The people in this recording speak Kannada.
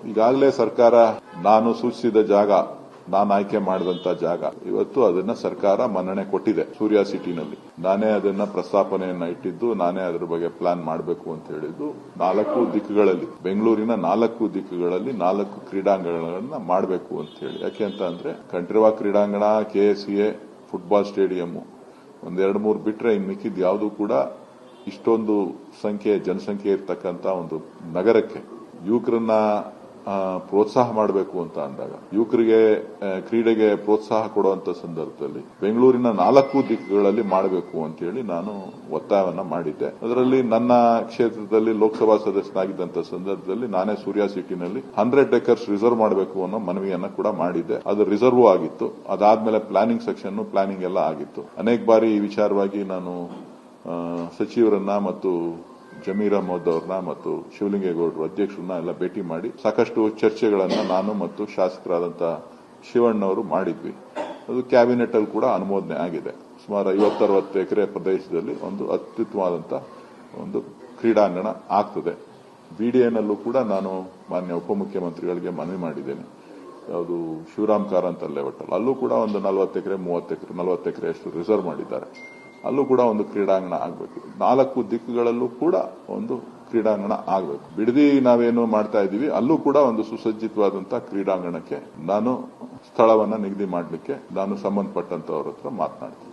ಈಗಾಗಲೇ ಸರ್ಕಾರ ನಾನು ಸೂಚಿಸಿದ ಜಾಗ, ನಾನು ಆಯ್ಕೆ ಮಾಡಿದಂತ ಜಾಗ ಇವತ್ತು ಅದನ್ನ ಸರ್ಕಾರ ಮನ್ನಣೆ ಕೊಟ್ಟಿದೆ. ಸೂರ್ಯ ಸಿಟಿನಲ್ಲಿ ನಾನೇ ಅದನ್ನ ಪ್ರಸ್ತಾಪನೆಯನ್ನ ಇಟ್ಟಿದ್ದು, ನಾನೇ ಅದರ ಬಗ್ಗೆ ಪ್ಲಾನ್ ಮಾಡಬೇಕು ಅಂತ ಹೇಳಿದ್ದು. 4 ದಿಕ್ಕುಗಳಲ್ಲಿ, ಬೆಂಗಳೂರಿನ 4 ದಿಕ್ಕುಗಳಲ್ಲಿ 4 ಕ್ರೀಡಾಂಗಣಗಳನ್ನ ಮಾಡಬೇಕು ಅಂತ ಹೇಳಿ. ಯಾಕೆ ಅಂತ ಅಂದ್ರೆ ಕಂಠೀರವ ಕ್ರೀಡಾಂಗಣ, KSCA, ಫುಟ್ಬಾಲ್ ಸ್ಟೇಡಿಯಂ ಒಂದೆರಡು ಮೂರು ಬಿಟ್ರೆ ಇನ್ನು ಮಿಕ್ಕಿದ್ ಯಾವುದು ಕೂಡ ಇಷ್ಟೊಂದು ಜನಸಂಖ್ಯೆ ಇರ್ತಕ್ಕಂಥ ಒಂದು ನಗರಕ್ಕೆ ಯುವಕರನ್ನ ಪ್ರೋತ್ಸಾಹ ಮಾಡಬೇಕು ಅಂತ ಅಂದಾಗ, ಯುವಕರಿಗೆ ಕ್ರೀಡೆಗೆ ಪ್ರೋತ್ಸಾಹ ಕೊಡುವಂತ ಸಂದರ್ಭದಲ್ಲಿ ಬೆಂಗಳೂರಿನ 4 ದಿಕ್ಕುಗಳಲ್ಲಿ ಮಾಡಬೇಕು ಅಂತ ಹೇಳಿ ನಾನು ಒತ್ತಾಯವನ್ನ ಮಾಡಿದ್ದೆ. ಅದರಲ್ಲಿ ನನ್ನ ಕ್ಷೇತ್ರದಲ್ಲಿ ಲೋಕಸಭಾ ಸದಸ್ಯನಾಗಿದ್ದಂತ ಸಂದರ್ಭದಲ್ಲಿ ನಾನೇ ಸೂರ್ಯ ಸಿಟಿನಲ್ಲಿ 100 acres ರಿಸರ್ವ್ ಮಾಡಬೇಕು ಅನ್ನೋ ಮನವಿಯನ್ನ ಕೂಡ ಮಾಡಿದ್ದೆ. ಅದು ರಿಸರ್ವ್ ಆಗಿತ್ತು. ಅದಾದ್ಮೇಲೆ ಪ್ಲಾನಿಂಗ್ ಸೆಕ್ಷನ್, ಪ್ಲಾನಿಂಗ್ ಎಲ್ಲ ಆಗಿತ್ತು. ಅನೇಕ ಬಾರಿ ಈ ವಿಚಾರವಾಗಿ ನಾನು ಸಚಿವರನ್ನ ಮತ್ತು ಜಮೀರ್ ಅಹಮದ್ ಅವ್ರನ್ನ ಮತ್ತು ಶಿವಲಿಂಗೇಗೌಡರು ಅಧ್ಯಕ್ಷರನ್ನ ಎಲ್ಲ ಭೇಟಿ ಮಾಡಿ ಸಾಕಷ್ಟು ಚರ್ಚೆಗಳನ್ನ ನಾನು ಮತ್ತು ಶಾಸಕರಾದಂತಹ ಶಿವಣ್ಣವರು ಮಾಡಿದ್ವಿ. ಅದು ಕ್ಯಾಬಿನೆಟ್ ಅಲ್ಲಿ ಕೂಡ ಅನುಮೋದನೆ ಆಗಿದೆ. ಸುಮಾರು 50-60 ಎಕರೆ ಪ್ರದೇಶದಲ್ಲಿ ಒಂದು ಅತ್ಯುತ್ತಮವಾದಂತಹ ಒಂದು ಕ್ರೀಡಾಂಗಣ ಆಗ್ತದೆ. BDAನಲ್ಲೂ ಕೂಡ ನಾನು ಮಾನ್ಯ ಉಪಮುಖ್ಯಮಂತ್ರಿಗಳಿಗೆ ಮನವಿ ಮಾಡಿದ್ದೇನೆ. ಯಾವುದು ಶಿವರಾಮ್ ಕಾರಂತ ಲೇಔಟ್ ಅಲ್ಲೂ ಕೂಡ ಒಂದು 40 ಎಕರೆ 40 ಎಕರೆ ಅಷ್ಟು ರಿಸರ್ವ್ ಮಾಡಿದ್ದಾರೆ. ಅಲ್ಲೂ ಕೂಡ ಒಂದು ಕ್ರೀಡಾಂಗಣ ಆಗಬೇಕು. 4 ದಿಕ್ಕುಗಳಲ್ಲೂ ಕೂಡ ಒಂದು ಕ್ರೀಡಾಂಗಣ ಆಗಬೇಕು. ಬಿಡದಿ ನಾವೇನು ಮಾಡ್ತಾ ಇದ್ದೀವಿ, ಅಲ್ಲೂ ಕೂಡ ಒಂದು ಸುಸಜ್ಜಿತವಾದಂತಹ ಕ್ರೀಡಾಂಗಣಕ್ಕೆ ನಾನು ಸ್ಥಳವನ್ನ ನಿಗದಿ ಮಾಡಲಿಕ್ಕೆ ನಾನು ಸಂಬಂಧಪಟ್ಟಂತವ್ರ ಹತ್ರ ಮಾತನಾಡ್ತೀನಿ.